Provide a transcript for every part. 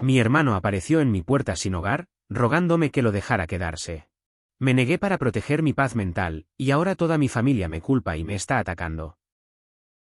Mi hermano apareció en mi puerta sin hogar, rogándome que lo dejara quedarse. Me negué para proteger mi paz mental, y ahora toda mi familia me culpa y me está atacando.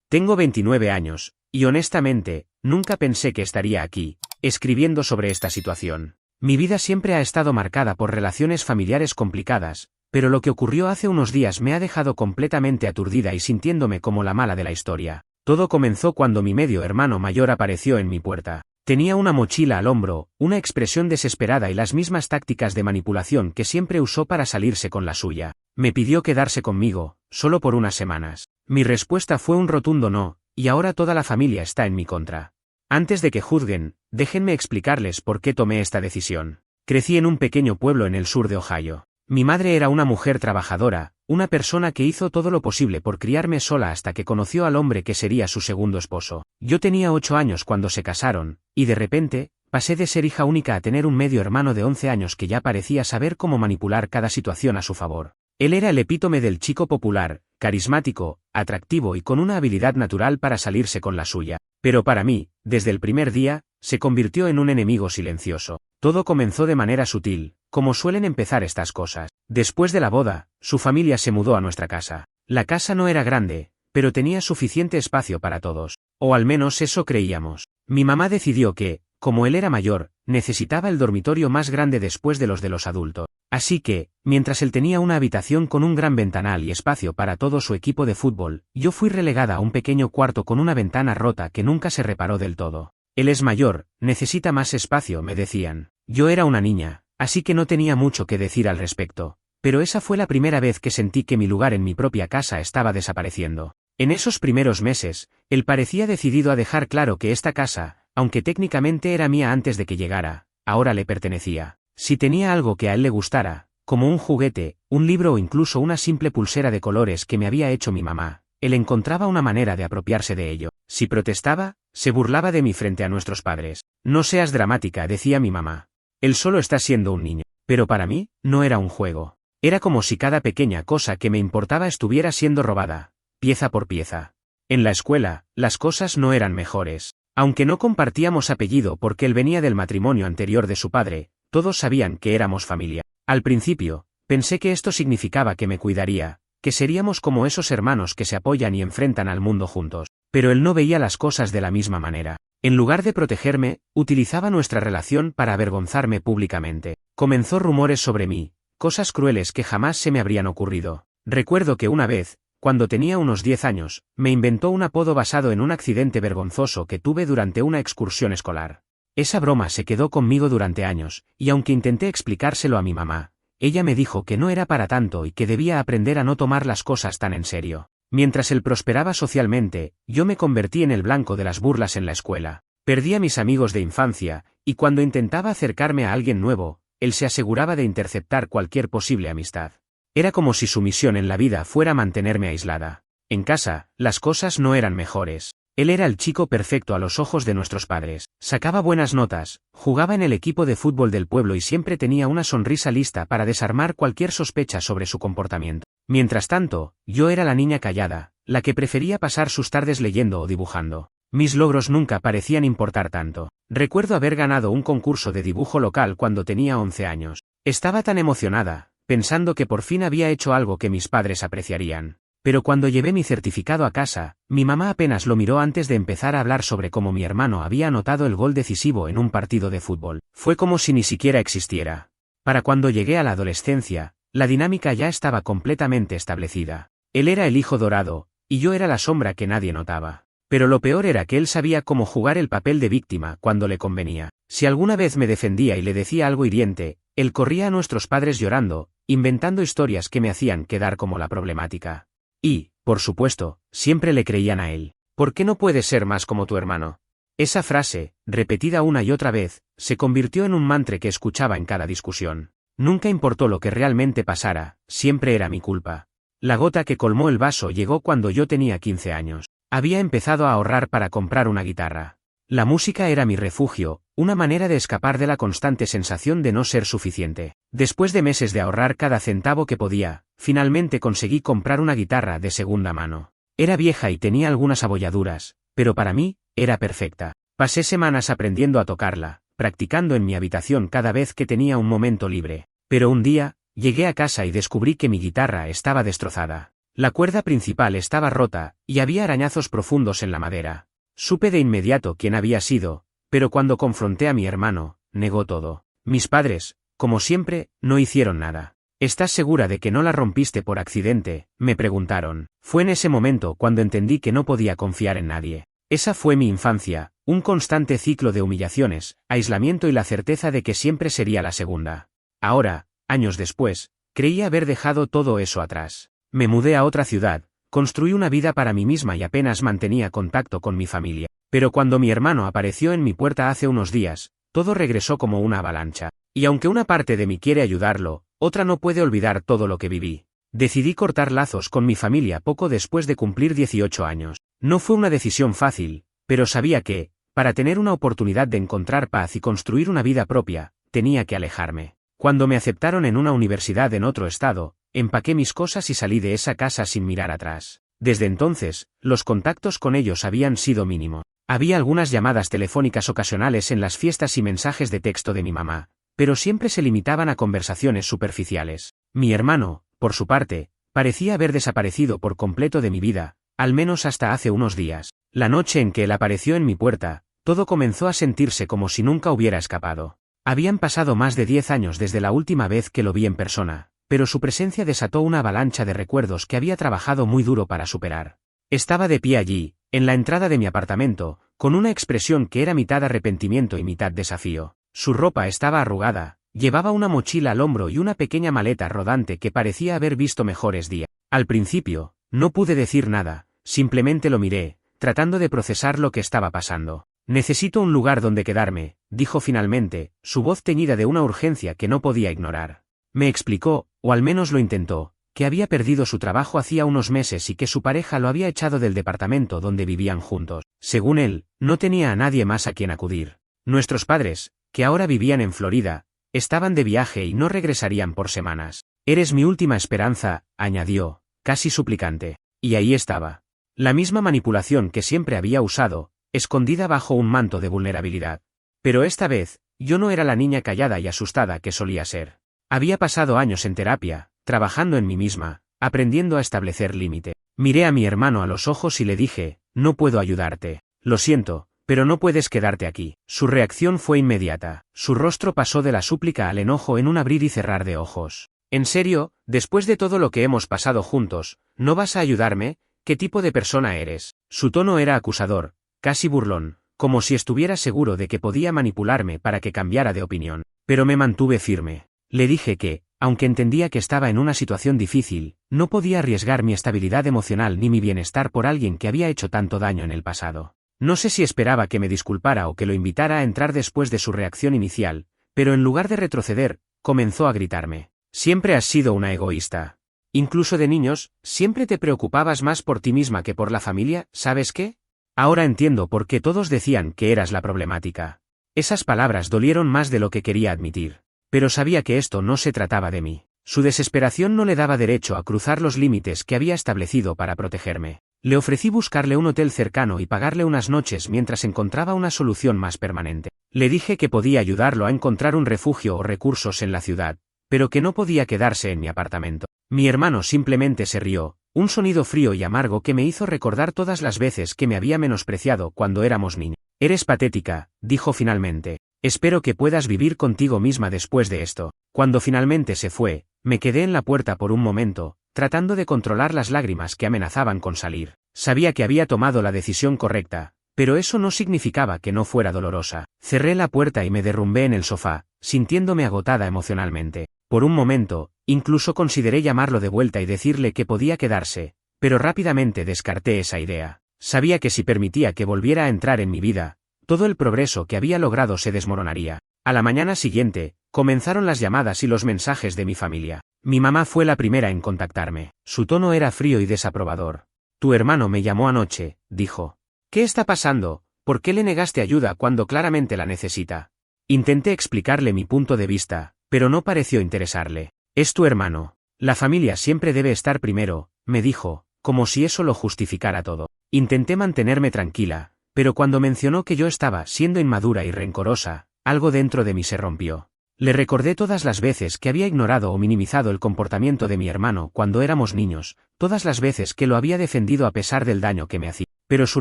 Tengo 29 años, y honestamente, nunca pensé que estaría aquí, escribiendo sobre esta situación. Mi vida siempre ha estado marcada por relaciones familiares complicadas, pero lo que ocurrió hace unos días me ha dejado completamente aturdida y sintiéndome como la mala de la historia. Todo comenzó cuando mi medio hermano mayor apareció en mi puerta. Tenía una mochila al hombro, una expresión desesperada y las mismas tácticas de manipulación que siempre usó para salirse con la suya. Me pidió quedarse conmigo, solo por unas semanas. Mi respuesta fue un rotundo no, y ahora toda la familia está en mi contra. Antes de que juzguen, déjenme explicarles por qué tomé esta decisión. Crecí en un pequeño pueblo en el sur de Ohio. Mi madre era una mujer trabajadora, una persona que hizo todo lo posible por criarme sola hasta que conoció al hombre que sería su segundo esposo. Yo tenía 8 años cuando se casaron, y de repente, pasé de ser hija única a tener un medio hermano de 11 años que ya parecía saber cómo manipular cada situación a su favor. Él era el epítome del chico popular, carismático, atractivo y con una habilidad natural para salirse con la suya. Pero para mí, desde el primer día, se convirtió en un enemigo silencioso. Todo comenzó de manera sutil, como suelen empezar estas cosas. Después de la boda, su familia se mudó a nuestra casa. La casa no era grande, pero tenía suficiente espacio para todos. O al menos eso creíamos. Mi mamá decidió que, como él era mayor, necesitaba el dormitorio más grande después de los adultos. Así que, mientras él tenía una habitación con un gran ventanal y espacio para todo su equipo de fútbol, yo fui relegada a un pequeño cuarto con una ventana rota que nunca se reparó del todo. Él es mayor, necesita más espacio, me decían. Yo era una niña, así que no tenía mucho que decir al respecto, pero esa fue la primera vez que sentí que mi lugar en mi propia casa estaba desapareciendo. En esos primeros meses, él parecía decidido a dejar claro que esta casa, aunque técnicamente era mía antes de que llegara, ahora le pertenecía. Si tenía algo que a él le gustara, como un juguete, un libro o incluso una simple pulsera de colores que me había hecho mi mamá, él encontraba una manera de apropiarse de ello. Si protestaba, se burlaba de mí frente a nuestros padres. No seas dramática, decía mi mamá. Él solo está siendo un niño. Pero para mí, no era un juego. Era como si cada pequeña cosa que me importaba estuviera siendo robada, pieza por pieza. En la escuela, las cosas no eran mejores. Aunque no compartíamos apellido porque él venía del matrimonio anterior de su padre, todos sabían que éramos familia. Al principio, pensé que esto significaba que me cuidaría, que seríamos como esos hermanos que se apoyan y enfrentan al mundo juntos. Pero él no veía las cosas de la misma manera. En lugar de protegerme, utilizaba nuestra relación para avergonzarme públicamente. Comenzó rumores sobre mí, cosas crueles que jamás se me habrían ocurrido. Recuerdo que una vez, cuando tenía unos 10 años, me inventó un apodo basado en un accidente vergonzoso que tuve durante una excursión escolar. Esa broma se quedó conmigo durante años, y aunque intenté explicárselo a mi mamá, ella me dijo que no era para tanto y que debía aprender a no tomar las cosas tan en serio. Mientras él prosperaba socialmente, yo me convertí en el blanco de las burlas en la escuela. Perdí a mis amigos de infancia, y cuando intentaba acercarme a alguien nuevo, él se aseguraba de interceptar cualquier posible amistad. Era como si su misión en la vida fuera mantenerme aislada. En casa, las cosas no eran mejores. Él era el chico perfecto a los ojos de nuestros padres. Sacaba buenas notas, jugaba en el equipo de fútbol del pueblo y siempre tenía una sonrisa lista para desarmar cualquier sospecha sobre su comportamiento. Mientras tanto, yo era la niña callada, la que prefería pasar sus tardes leyendo o dibujando. Mis logros nunca parecían importar tanto. Recuerdo haber ganado un concurso de dibujo local cuando tenía 11 años. Estaba tan emocionada, pensando que por fin había hecho algo que mis padres apreciarían. Pero cuando llevé mi certificado a casa, mi mamá apenas lo miró antes de empezar a hablar sobre cómo mi hermano había anotado el gol decisivo en un partido de fútbol. Fue como si ni siquiera existiera. Para cuando llegué a la adolescencia, la dinámica ya estaba completamente establecida. Él era el hijo dorado, y yo era la sombra que nadie notaba. Pero lo peor era que él sabía cómo jugar el papel de víctima cuando le convenía. Si alguna vez me defendía y le decía algo hiriente, él corría a nuestros padres llorando, inventando historias que me hacían quedar como la problemática. Y, por supuesto, siempre le creían a él. ¿Por qué no puedes ser más como tu hermano? Esa frase, repetida una y otra vez, se convirtió en un mantra que escuchaba en cada discusión. Nunca importó lo que realmente pasara, siempre era mi culpa. La gota que colmó el vaso llegó cuando yo tenía 15 años. Había empezado a ahorrar para comprar una guitarra. La música era mi refugio, una manera de escapar de la constante sensación de no ser suficiente. Después de meses de ahorrar cada centavo que podía, finalmente conseguí comprar una guitarra de segunda mano. Era vieja y tenía algunas abolladuras, pero para mí, era perfecta. Pasé semanas aprendiendo a tocarla, practicando en mi habitación cada vez que tenía un momento libre. Pero un día, llegué a casa y descubrí que mi guitarra estaba destrozada. La cuerda principal estaba rota, y había arañazos profundos en la madera. Supe de inmediato quién había sido, pero cuando confronté a mi hermano, negó todo. Mis padres, como siempre, no hicieron nada. ¿Estás segura de que no la rompiste por accidente?, me preguntaron. Fue en ese momento cuando entendí que no podía confiar en nadie. Esa fue mi infancia, un constante ciclo de humillaciones, aislamiento y la certeza de que siempre sería la segunda. Ahora, años después, creí haber dejado todo eso atrás. Me mudé a otra ciudad, construí una vida para mí misma y apenas mantenía contacto con mi familia. Pero cuando mi hermano apareció en mi puerta hace unos días, todo regresó como una avalancha. Y aunque una parte de mí quiere ayudarlo, otra no puede olvidar todo lo que viví. Decidí cortar lazos con mi familia poco después de cumplir 18 años. No fue una decisión fácil, pero sabía que, para tener una oportunidad de encontrar paz y construir una vida propia, tenía que alejarme. Cuando me aceptaron en una universidad en otro estado, empaqué mis cosas y salí de esa casa sin mirar atrás. Desde entonces, los contactos con ellos habían sido mínimos. Había algunas llamadas telefónicas ocasionales en las fiestas y mensajes de texto de mi mamá, pero siempre se limitaban a conversaciones superficiales. Mi hermano, por su parte, parecía haber desaparecido por completo de mi vida, al menos hasta hace unos días. La noche en que él apareció en mi puerta, todo comenzó a sentirse como si nunca hubiera escapado. Habían pasado más de 10 años desde la última vez que lo vi en persona, pero su presencia desató una avalancha de recuerdos que había trabajado muy duro para superar. Estaba de pie allí, en la entrada de mi apartamento, con una expresión que era mitad arrepentimiento y mitad desafío. Su ropa estaba arrugada, llevaba una mochila al hombro y una pequeña maleta rodante que parecía haber visto mejores días. Al principio, no pude decir nada, simplemente lo miré, tratando de procesar lo que estaba pasando. Necesito un lugar donde quedarme, dijo finalmente, su voz teñida de una urgencia que no podía ignorar. Me explicó, o al menos lo intentó, que había perdido su trabajo hacía unos meses y que su pareja lo había echado del departamento donde vivían juntos. Según él, no tenía a nadie más a quien acudir. Nuestros padres, que ahora vivían en Florida, estaban de viaje y no regresarían por semanas. Eres mi última esperanza, añadió, casi suplicante. Y ahí estaba. La misma manipulación que siempre había usado, escondida bajo un manto de vulnerabilidad. Pero esta vez, yo no era la niña callada y asustada que solía ser. Había pasado años en terapia, trabajando en mí misma, aprendiendo a establecer límite. Miré a mi hermano a los ojos y le dije, no puedo ayudarte. Lo siento, pero no puedes quedarte aquí. Su reacción fue inmediata. Su rostro pasó de la súplica al enojo en un abrir y cerrar de ojos. ¿En serio? Después de todo lo que hemos pasado juntos, ¿no vas a ayudarme? ¿Qué tipo de persona eres? Su tono era acusador, casi burlón, como si estuviera seguro de que podía manipularme para que cambiara de opinión. Pero me mantuve firme. Le dije que, aunque entendía que estaba en una situación difícil, no podía arriesgar mi estabilidad emocional ni mi bienestar por alguien que había hecho tanto daño en el pasado. No sé si esperaba que me disculpara o que lo invitara a entrar después de su reacción inicial, pero en lugar de retroceder, comenzó a gritarme. Siempre has sido una egoísta. Incluso de niños, siempre te preocupabas más por ti misma que por la familia, ¿sabes qué? Ahora entiendo por qué todos decían que eras la problemática. Esas palabras dolieron más de lo que quería admitir. Pero sabía que esto no se trataba de mí. Su desesperación no le daba derecho a cruzar los límites que había establecido para protegerme. Le ofrecí buscarle un hotel cercano y pagarle unas noches mientras encontraba una solución más permanente. Le dije que podía ayudarlo a encontrar un refugio o recursos en la ciudad, pero que no podía quedarse en mi apartamento. Mi hermano simplemente se rió, un sonido frío y amargo que me hizo recordar todas las veces que me había menospreciado cuando éramos niños. Eres patética, dijo finalmente. Espero que puedas vivir contigo misma después de esto. Cuando finalmente se fue, me quedé en la puerta por un momento, tratando de controlar las lágrimas que amenazaban con salir. Sabía que había tomado la decisión correcta, pero eso no significaba que no fuera dolorosa. Cerré la puerta y me derrumbé en el sofá, sintiéndome agotada emocionalmente. Por un momento, incluso consideré llamarlo de vuelta y decirle que podía quedarse, pero rápidamente descarté esa idea. Sabía que si permitía que volviera a entrar en mi vida, todo el progreso que había logrado se desmoronaría. A la mañana siguiente, comenzaron las llamadas y los mensajes de mi familia. Mi mamá fue la primera en contactarme. Su tono era frío y desaprobador. Tu hermano me llamó anoche, dijo. ¿Qué está pasando? ¿Por qué le negaste ayuda cuando claramente la necesita? Intenté explicarle mi punto de vista, pero no pareció interesarle. Es tu hermano. La familia siempre debe estar primero, me dijo, como si eso lo justificara todo. Intenté mantenerme tranquila, pero cuando mencionó que yo estaba siendo inmadura y rencorosa, algo dentro de mí se rompió. Le recordé todas las veces que había ignorado o minimizado el comportamiento de mi hermano cuando éramos niños, todas las veces que lo había defendido a pesar del daño que me hacía. Pero su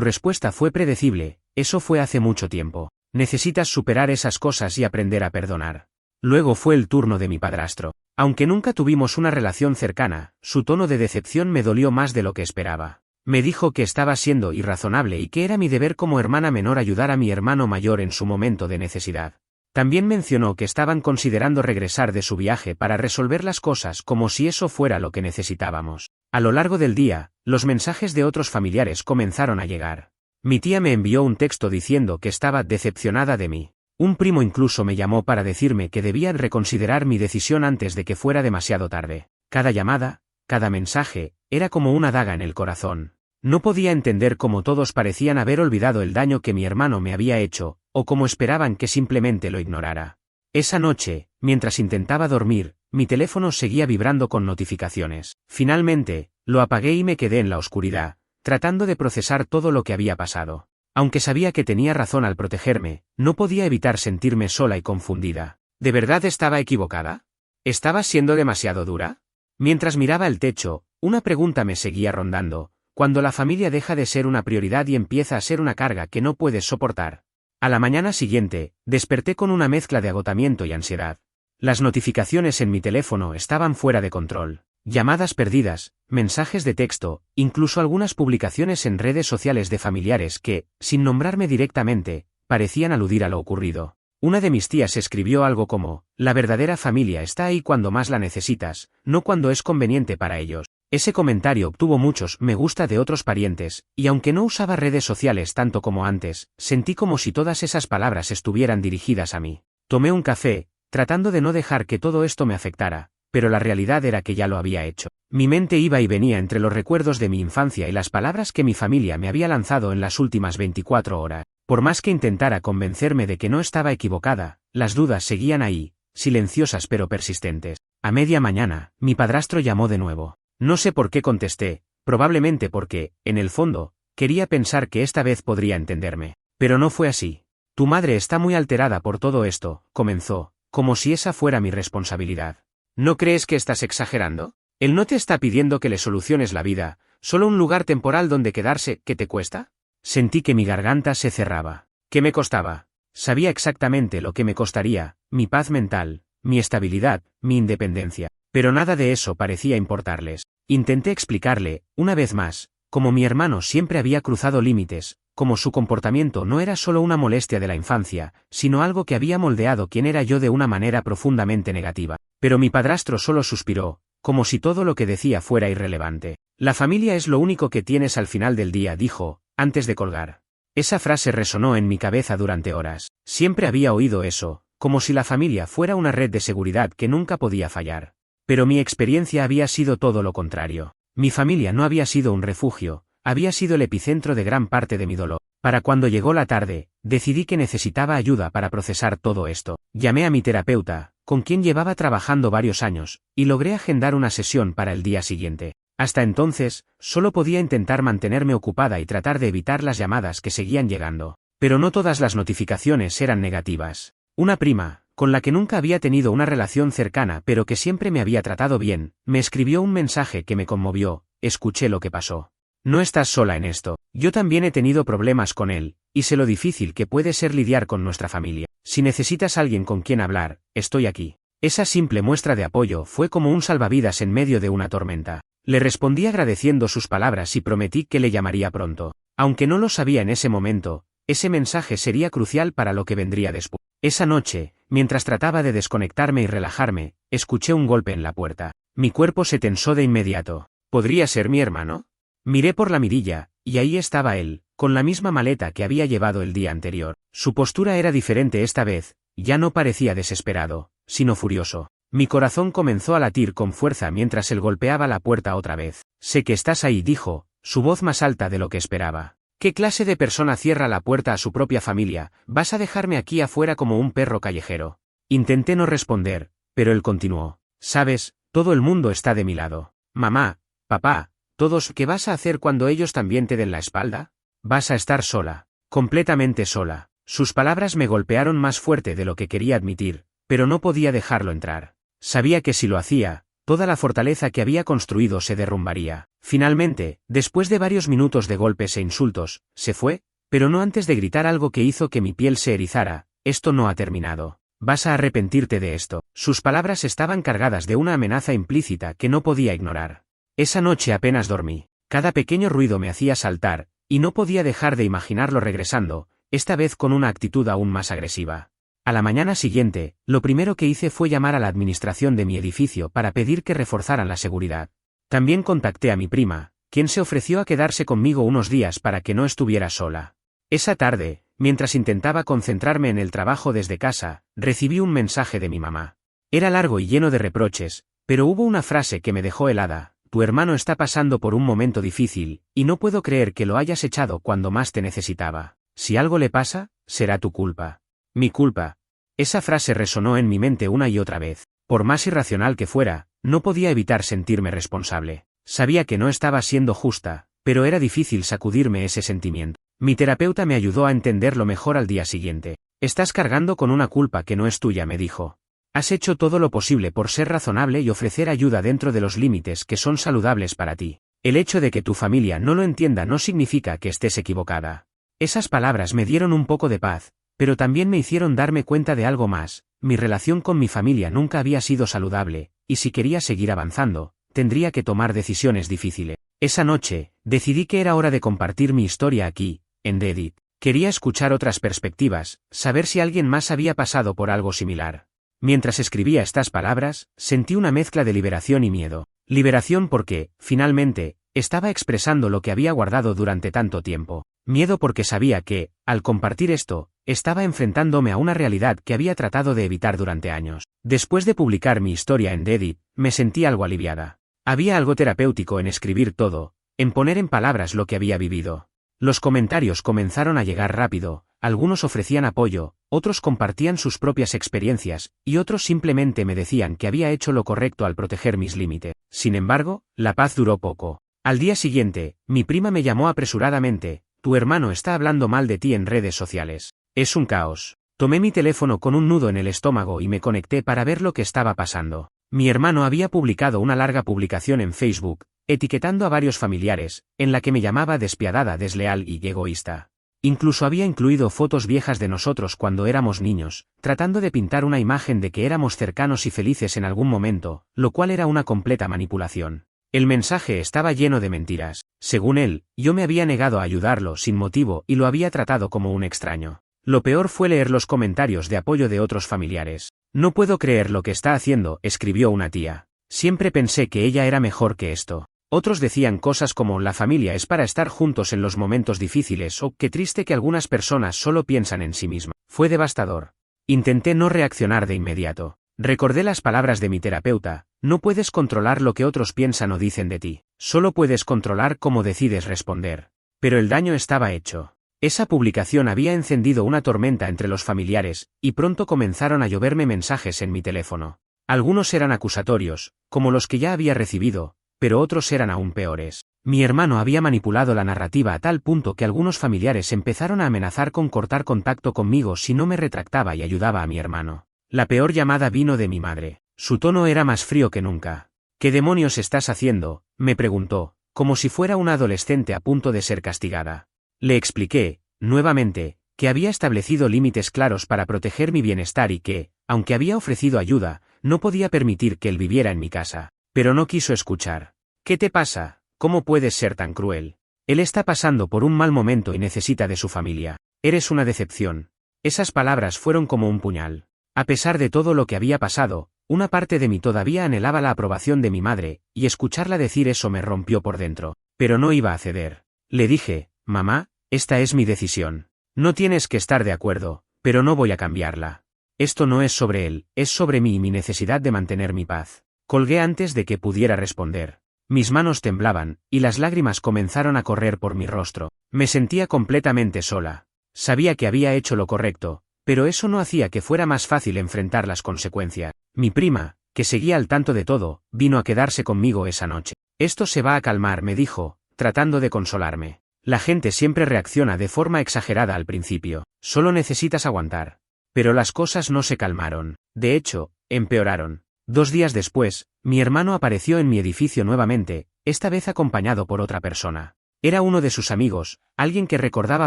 respuesta fue predecible: eso fue hace mucho tiempo. Necesitas superar esas cosas y aprender a perdonar. Luego fue el turno de mi padrastro. Aunque nunca tuvimos una relación cercana, su tono de decepción me dolió más de lo que esperaba. Me dijo que estaba siendo irrazonable y que era mi deber como hermana menor ayudar a mi hermano mayor en su momento de necesidad. También mencionó que estaban considerando regresar de su viaje para resolver las cosas como si eso fuera lo que necesitábamos. A lo largo del día, los mensajes de otros familiares comenzaron a llegar. Mi tía me envió un texto diciendo que estaba decepcionada de mí. Un primo incluso me llamó para decirme que debía reconsiderar mi decisión antes de que fuera demasiado tarde. Cada llamada, cada mensaje, era como una daga en el corazón. No podía entender cómo todos parecían haber olvidado el daño que mi hermano me había hecho, o cómo esperaban que simplemente lo ignorara. Esa noche, mientras intentaba dormir, mi teléfono seguía vibrando con notificaciones. Finalmente, lo apagué y me quedé en la oscuridad, tratando de procesar todo lo que había pasado. Aunque sabía que tenía razón al protegerme, no podía evitar sentirme sola y confundida. ¿De verdad estaba equivocada? ¿Estaba siendo demasiado dura? Mientras miraba el techo, una pregunta me seguía rondando: cuando la familia deja de ser una prioridad y empieza a ser una carga que no puedes soportar. A la mañana siguiente, desperté con una mezcla de agotamiento y ansiedad. Las notificaciones en mi teléfono estaban fuera de control. Llamadas perdidas, mensajes de texto, incluso algunas publicaciones en redes sociales de familiares que, sin nombrarme directamente, parecían aludir a lo ocurrido. Una de mis tías escribió algo como: la verdadera familia está ahí cuando más la necesitas, no cuando es conveniente para ellos. Ese comentario obtuvo muchos me gusta de otros parientes, y aunque no usaba redes sociales tanto como antes, sentí como si todas esas palabras estuvieran dirigidas a mí. Tomé un café, tratando de no dejar que todo esto me afectara, pero la realidad era que ya lo había hecho. Mi mente iba y venía entre los recuerdos de mi infancia y las palabras que mi familia me había lanzado en las últimas 24 horas. Por más que intentara convencerme de que no estaba equivocada, las dudas seguían ahí, silenciosas pero persistentes. A media mañana, mi padrastro llamó de nuevo. No sé por qué contesté, probablemente porque, en el fondo, quería pensar que esta vez podría entenderme. Pero no fue así. Tu madre está muy alterada por todo esto, comenzó, como si esa fuera mi responsabilidad. ¿No crees que estás exagerando? Él no te está pidiendo que le soluciones la vida, solo un lugar temporal donde quedarse. ¿Qué te cuesta? Sentí que mi garganta se cerraba. ¿Qué me costaba? Sabía exactamente lo que me costaría: mi paz mental, mi estabilidad, mi independencia. Pero nada de eso parecía importarles. Intenté explicarle, una vez más, cómo mi hermano siempre había cruzado límites, cómo su comportamiento no era solo una molestia de la infancia, sino algo que había moldeado quién era yo de una manera profundamente negativa. Pero mi padrastro solo suspiró, como si todo lo que decía fuera irrelevante. La familia es lo único que tienes al final del día, dijo, antes de colgar. Esa frase resonó en mi cabeza durante horas. Siempre había oído eso, como si la familia fuera una red de seguridad que nunca podía fallar. Pero mi experiencia había sido todo lo contrario. Mi familia no había sido un refugio, había sido el epicentro de gran parte de mi dolor. Para cuando llegó la tarde, decidí que necesitaba ayuda para procesar todo esto. Llamé a mi terapeuta, con quien llevaba trabajando varios años, y logré agendar una sesión para el día siguiente. Hasta entonces, solo podía intentar mantenerme ocupada y tratar de evitar las llamadas que seguían llegando. Pero no todas las notificaciones eran negativas. Una prima, con la que nunca había tenido una relación cercana pero que siempre me había tratado bien, me escribió un mensaje que me conmovió: escuché lo que pasó. No estás sola en esto, yo también he tenido problemas con él, y sé lo difícil que puede ser lidiar con nuestra familia. Si necesitas alguien con quien hablar, estoy aquí. Esa simple muestra de apoyo fue como un salvavidas en medio de una tormenta. Le respondí agradeciendo sus palabras y prometí que le llamaría pronto. Aunque no lo sabía en ese momento, ese mensaje sería crucial para lo que vendría después. Esa noche, mientras trataba de desconectarme y relajarme, escuché un golpe en la puerta. Mi cuerpo se tensó de inmediato. ¿Podría ser mi hermano? Miré por la mirilla, y ahí estaba él, con la misma maleta que había llevado el día anterior. Su postura era diferente esta vez, ya no parecía desesperado, sino furioso. Mi corazón comenzó a latir con fuerza mientras él golpeaba la puerta otra vez. Sé que estás ahí, dijo, su voz más alta de lo que esperaba. ¿Qué clase de persona cierra la puerta a su propia familia? ¿Vas a dejarme aquí afuera como un perro callejero? Intenté no responder, pero él continuó. Sabes, todo el mundo está de mi lado. Mamá, papá, todos. ¿Qué vas a hacer cuando ellos también te den la espalda? Vas a estar sola, completamente sola. Sus palabras me golpearon más fuerte de lo que quería admitir, pero no podía dejarlo entrar. Sabía que si lo hacía, toda la fortaleza que había construido se derrumbaría. Finalmente, después de varios minutos de golpes e insultos, se fue, pero no antes de gritar algo que hizo que mi piel se erizara: esto no ha terminado. Vas a arrepentirte de esto. Sus palabras estaban cargadas de una amenaza implícita que no podía ignorar. Esa noche apenas dormí. Cada pequeño ruido me hacía saltar, y no podía dejar de imaginarlo regresando, esta vez con una actitud aún más agresiva. A la mañana siguiente, lo primero que hice fue llamar a la administración de mi edificio para pedir que reforzaran la seguridad. También contacté a mi prima, quien se ofreció a quedarse conmigo unos días para que no estuviera sola. Esa tarde, mientras intentaba concentrarme en el trabajo desde casa, recibí un mensaje de mi mamá. Era largo y lleno de reproches, pero hubo una frase que me dejó helada: tu hermano está pasando por un momento difícil, y no puedo creer que lo hayas echado cuando más te necesitaba. Si algo le pasa, será tu culpa. Mi culpa. Esa frase resonó en mi mente una y otra vez. Por más irracional que fuera, no podía evitar sentirme responsable. Sabía que no estaba siendo justa, pero era difícil sacudirme ese sentimiento. Mi terapeuta me ayudó a entenderlo mejor al día siguiente. Estás cargando con una culpa que no es tuya, me dijo. Has hecho todo lo posible por ser razonable y ofrecer ayuda dentro de los límites que son saludables para ti. El hecho de que tu familia no lo entienda no significa que estés equivocada. Esas palabras me dieron un poco de paz, pero también me hicieron darme cuenta de algo más: mi relación con mi familia nunca había sido saludable, y si quería seguir avanzando, tendría que tomar decisiones difíciles. Esa noche, decidí que era hora de compartir mi historia aquí, en Reddit. Quería escuchar otras perspectivas, saber si alguien más había pasado por algo similar. Mientras escribía estas palabras, sentí una mezcla de liberación y miedo. Liberación porque, finalmente, estaba expresando lo que había guardado durante tanto tiempo. Miedo porque sabía que, al compartir esto, estaba enfrentándome a una realidad que había tratado de evitar durante años. Después de publicar mi historia en Reddit, me sentí algo aliviada. Había algo terapéutico en escribir todo, en poner en palabras lo que había vivido. Los comentarios comenzaron a llegar rápido, algunos ofrecían apoyo, otros compartían sus propias experiencias, y otros simplemente me decían que había hecho lo correcto al proteger mis límites. Sin embargo, la paz duró poco. Al día siguiente, mi prima me llamó apresuradamente: tu hermano está hablando mal de ti en redes sociales. Es un caos. Tomé mi teléfono con un nudo en el estómago y me conecté para ver lo que estaba pasando. Mi hermano había publicado una larga publicación en Facebook, etiquetando a varios familiares, en la que me llamaba despiadada, desleal y egoísta. Incluso había incluido fotos viejas de nosotros cuando éramos niños, tratando de pintar una imagen de que éramos cercanos y felices en algún momento, lo cual era una completa manipulación. El mensaje estaba lleno de mentiras. Según él, yo me había negado a ayudarlo sin motivo y lo había tratado como un extraño. Lo peor fue leer los comentarios de apoyo de otros familiares. No puedo creer lo que está haciendo, escribió una tía. Siempre pensé que ella era mejor que esto. Otros decían cosas como: la familia es para estar juntos en los momentos difíciles, o qué triste que algunas personas solo piensan en sí mismas. Fue devastador. Intenté no reaccionar de inmediato. Recordé las palabras de mi terapeuta: no puedes controlar lo que otros piensan o dicen de ti, solo puedes controlar cómo decides responder. Pero el daño estaba hecho. Esa publicación había encendido una tormenta entre los familiares, y pronto comenzaron a lloverme mensajes en mi teléfono. Algunos eran acusatorios, como los que ya había recibido, pero otros eran aún peores. Mi hermano había manipulado la narrativa a tal punto que algunos familiares empezaron a amenazar con cortar contacto conmigo si no me retractaba y ayudaba a mi hermano. La peor llamada vino de mi madre. Su tono era más frío que nunca. ¿Qué demonios estás haciendo?, me preguntó, como si fuera una adolescente a punto de ser castigada. Le expliqué, nuevamente, que había establecido límites claros para proteger mi bienestar y que, aunque había ofrecido ayuda, no podía permitir que él viviera en mi casa. Pero no quiso escuchar. ¿Qué te pasa? ¿Cómo puedes ser tan cruel? Él está pasando por un mal momento y necesita de su familia. Eres una decepción. Esas palabras fueron como un puñal. A pesar de todo lo que había pasado, una parte de mí todavía anhelaba la aprobación de mi madre, y escucharla decir eso me rompió por dentro. Pero no iba a ceder. Le dije: mamá, esta es mi decisión. No tienes que estar de acuerdo, pero no voy a cambiarla. Esto no es sobre él, es sobre mí y mi necesidad de mantener mi paz. Colgué antes de que pudiera responder. Mis manos temblaban, y las lágrimas comenzaron a correr por mi rostro. Me sentía completamente sola. Sabía que había hecho lo correcto, pero eso no hacía que fuera más fácil enfrentar las consecuencias. Mi prima, que seguía al tanto de todo, vino a quedarse conmigo esa noche. Esto se va a calmar, me dijo, tratando de consolarme. La gente siempre reacciona de forma exagerada al principio, solo necesitas aguantar. Pero las cosas no se calmaron, de hecho, empeoraron. 2 días después, mi hermano apareció en mi edificio nuevamente, esta vez acompañado por otra persona. Era uno de sus amigos, alguien que recordaba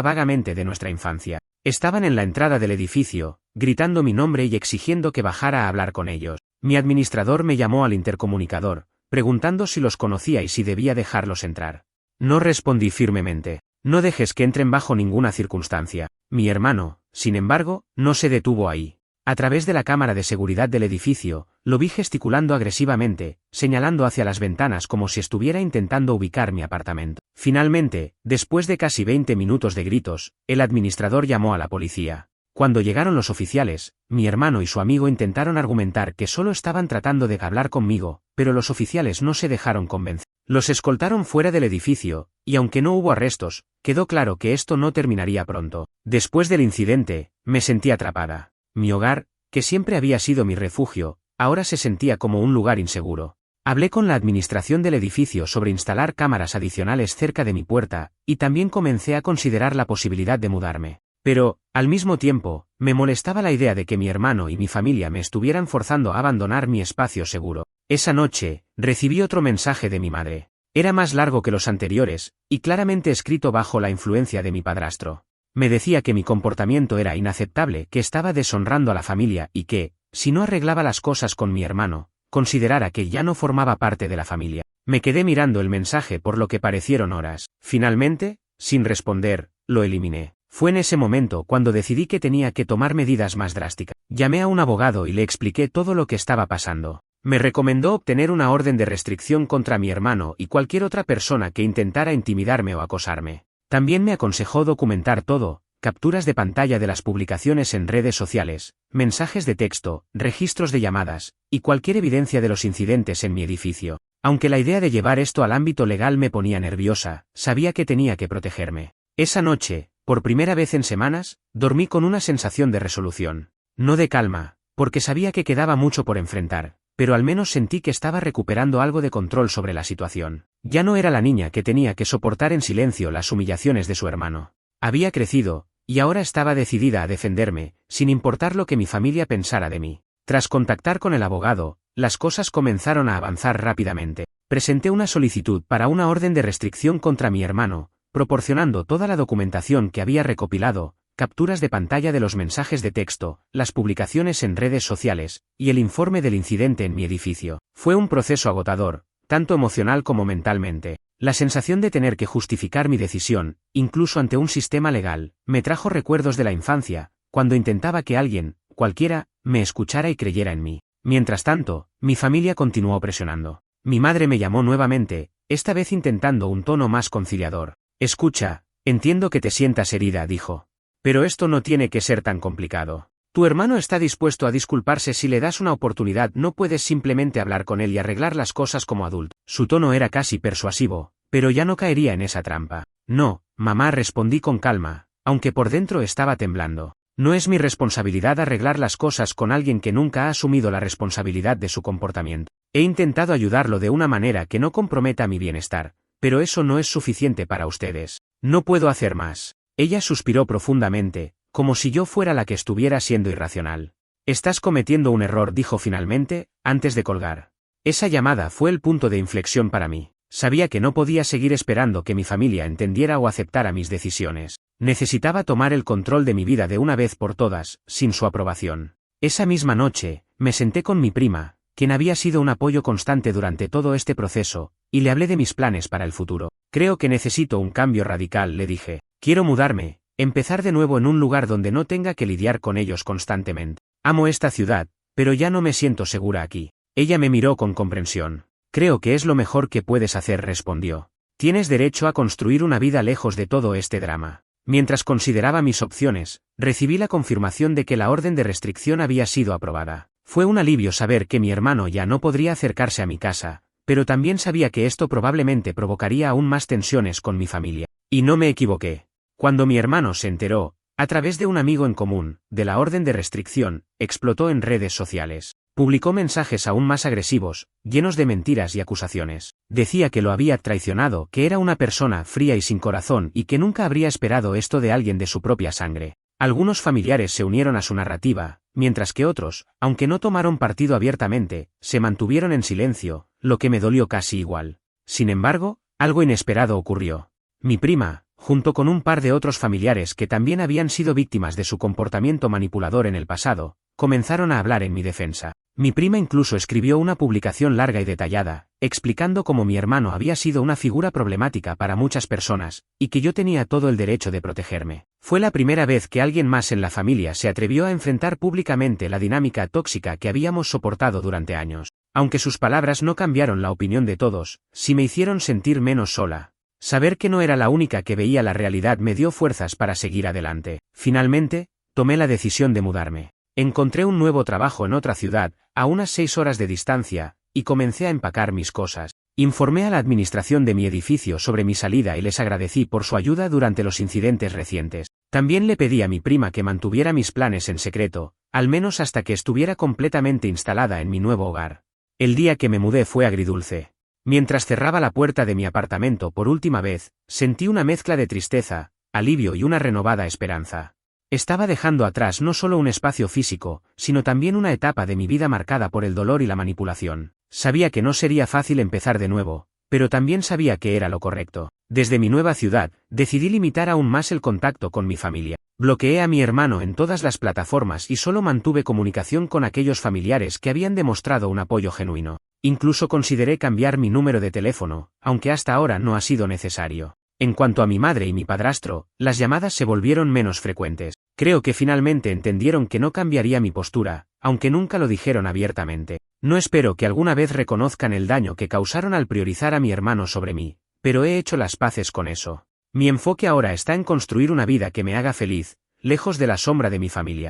vagamente de nuestra infancia. Estaban en la entrada del edificio, gritando mi nombre y exigiendo que bajara a hablar con ellos. Mi administrador me llamó al intercomunicador, preguntando si los conocía y si debía dejarlos entrar. No respondí firmemente. No dejes que entren bajo ninguna circunstancia. Mi hermano, sin embargo, no se detuvo ahí. A través de la cámara de seguridad del edificio, lo vi gesticulando agresivamente, señalando hacia las ventanas como si estuviera intentando ubicar mi apartamento. Finalmente, después de casi 20 minutos de gritos, el administrador llamó a la policía. Cuando llegaron los oficiales, mi hermano y su amigo intentaron argumentar que solo estaban tratando de hablar conmigo, pero los oficiales no se dejaron convencer. Los escoltaron fuera del edificio, y aunque no hubo arrestos, quedó claro que esto no terminaría pronto. Después del incidente, me sentí atrapada. Mi hogar, que siempre había sido mi refugio, ahora se sentía como un lugar inseguro. Hablé con la administración del edificio sobre instalar cámaras adicionales cerca de mi puerta, y también comencé a considerar la posibilidad de mudarme. Pero, al mismo tiempo, me molestaba la idea de que mi hermano y mi familia me estuvieran forzando a abandonar mi espacio seguro. Esa noche, recibí otro mensaje de mi madre. Era más largo que los anteriores, y claramente escrito bajo la influencia de mi padrastro. Me decía que mi comportamiento era inaceptable, que estaba deshonrando a la familia y que, si no arreglaba las cosas con mi hermano, considerara que ya no formaba parte de la familia. Me quedé mirando el mensaje por lo que parecieron horas. Finalmente, sin responder, lo eliminé. Fue en ese momento cuando decidí que tenía que tomar medidas más drásticas. Llamé a un abogado y le expliqué todo lo que estaba pasando. Me recomendó obtener una orden de restricción contra mi hermano y cualquier otra persona que intentara intimidarme o acosarme. También me aconsejó documentar todo, capturas de pantalla de las publicaciones en redes sociales, mensajes de texto, registros de llamadas, y cualquier evidencia de los incidentes en mi edificio. Aunque la idea de llevar esto al ámbito legal me ponía nerviosa, sabía que tenía que protegerme. Esa noche, por primera vez en semanas, dormí con una sensación de resolución. No de calma, porque sabía que quedaba mucho por enfrentar, pero al menos sentí que estaba recuperando algo de control sobre la situación. Ya no era la niña que tenía que soportar en silencio las humillaciones de su hermano. Había crecido, y ahora estaba decidida a defenderme, sin importar lo que mi familia pensara de mí. Tras contactar con el abogado, las cosas comenzaron a avanzar rápidamente. Presenté una solicitud para una orden de restricción contra mi hermano, proporcionando toda la documentación que había recopilado, capturas de pantalla de los mensajes de texto, las publicaciones en redes sociales, y el informe del incidente en mi edificio. Fue un proceso agotador, tanto emocional como mentalmente. La sensación de tener que justificar mi decisión, incluso ante un sistema legal, me trajo recuerdos de la infancia, cuando intentaba que alguien, cualquiera, me escuchara y creyera en mí. Mientras tanto, mi familia continuó presionando. Mi madre me llamó nuevamente, esta vez intentando un tono más conciliador. Escucha, entiendo que te sientas herida, dijo. Pero esto no tiene que ser tan complicado. Tu hermano está dispuesto a disculparse si le das una oportunidad, no puedes simplemente hablar con él y arreglar las cosas como adulto. Su tono era casi persuasivo, pero ya no caería en esa trampa. No, mamá, respondí con calma, aunque por dentro estaba temblando. No es mi responsabilidad arreglar las cosas con alguien que nunca ha asumido la responsabilidad de su comportamiento. He intentado ayudarlo de una manera que no comprometa mi bienestar, pero eso no es suficiente para ustedes. No puedo hacer más. Ella suspiró profundamente, como si yo fuera la que estuviera siendo irracional. Estás cometiendo un error, dijo finalmente, antes de colgar. Esa llamada fue el punto de inflexión para mí. Sabía que no podía seguir esperando que mi familia entendiera o aceptara mis decisiones. Necesitaba tomar el control de mi vida de una vez por todas, sin su aprobación. Esa misma noche, me senté con mi prima, quien había sido un apoyo constante durante todo este proceso, y le hablé de mis planes para el futuro. Creo que necesito un cambio radical, le dije. Quiero mudarme, empezar de nuevo en un lugar donde no tenga que lidiar con ellos constantemente. Amo esta ciudad, pero ya no me siento segura aquí. Ella me miró con comprensión. Creo que es lo mejor que puedes hacer, respondió. Tienes derecho a construir una vida lejos de todo este drama. Mientras consideraba mis opciones, recibí la confirmación de que la orden de restricción había sido aprobada. Fue un alivio saber que mi hermano ya no podría acercarse a mi casa, pero también sabía que esto probablemente provocaría aún más tensiones con mi familia. Y no me equivoqué. Cuando mi hermano se enteró, a través de un amigo en común, de la orden de restricción, explotó en redes sociales. Publicó mensajes aún más agresivos, llenos de mentiras y acusaciones. Decía que lo había traicionado, que era una persona fría y sin corazón y que nunca habría esperado esto de alguien de su propia sangre. Algunos familiares se unieron a su narrativa, mientras que otros, aunque no tomaron partido abiertamente, se mantuvieron en silencio, lo que me dolió casi igual. Sin embargo, algo inesperado ocurrió. Mi prima, junto con un par de otros familiares que también habían sido víctimas de su comportamiento manipulador en el pasado, comenzaron a hablar en mi defensa. Mi prima incluso escribió una publicación larga y detallada, explicando cómo mi hermano había sido una figura problemática para muchas personas, y que yo tenía todo el derecho de protegerme. Fue la primera vez que alguien más en la familia se atrevió a enfrentar públicamente la dinámica tóxica que habíamos soportado durante años. Aunque sus palabras no cambiaron la opinión de todos, sí me hicieron sentir menos sola. Saber que no era la única que veía la realidad me dio fuerzas para seguir adelante. Finalmente, tomé la decisión de mudarme. Encontré un nuevo trabajo en otra ciudad, a unas 6 horas de distancia, y comencé a empacar mis cosas. Informé a la administración de mi edificio sobre mi salida y les agradecí por su ayuda durante los incidentes recientes. También le pedí a mi prima que mantuviera mis planes en secreto, al menos hasta que estuviera completamente instalada en mi nuevo hogar. El día que me mudé fue agridulce. Mientras cerraba la puerta de mi apartamento por última vez, sentí una mezcla de tristeza, alivio y una renovada esperanza. Estaba dejando atrás no solo un espacio físico, sino también una etapa de mi vida marcada por el dolor y la manipulación. Sabía que no sería fácil empezar de nuevo, pero también sabía que era lo correcto. Desde mi nueva ciudad, decidí limitar aún más el contacto con mi familia. Bloqueé a mi hermano en todas las plataformas y solo mantuve comunicación con aquellos familiares que habían demostrado un apoyo genuino. Incluso consideré cambiar mi número de teléfono, aunque hasta ahora no ha sido necesario. En cuanto a mi madre y mi padrastro, las llamadas se volvieron menos frecuentes. Creo que finalmente entendieron que no cambiaría mi postura, aunque nunca lo dijeron abiertamente. No espero que alguna vez reconozcan el daño que causaron al priorizar a mi hermano sobre mí, pero he hecho las paces con eso. Mi enfoque ahora está en construir una vida que me haga feliz, lejos de la sombra de mi familia.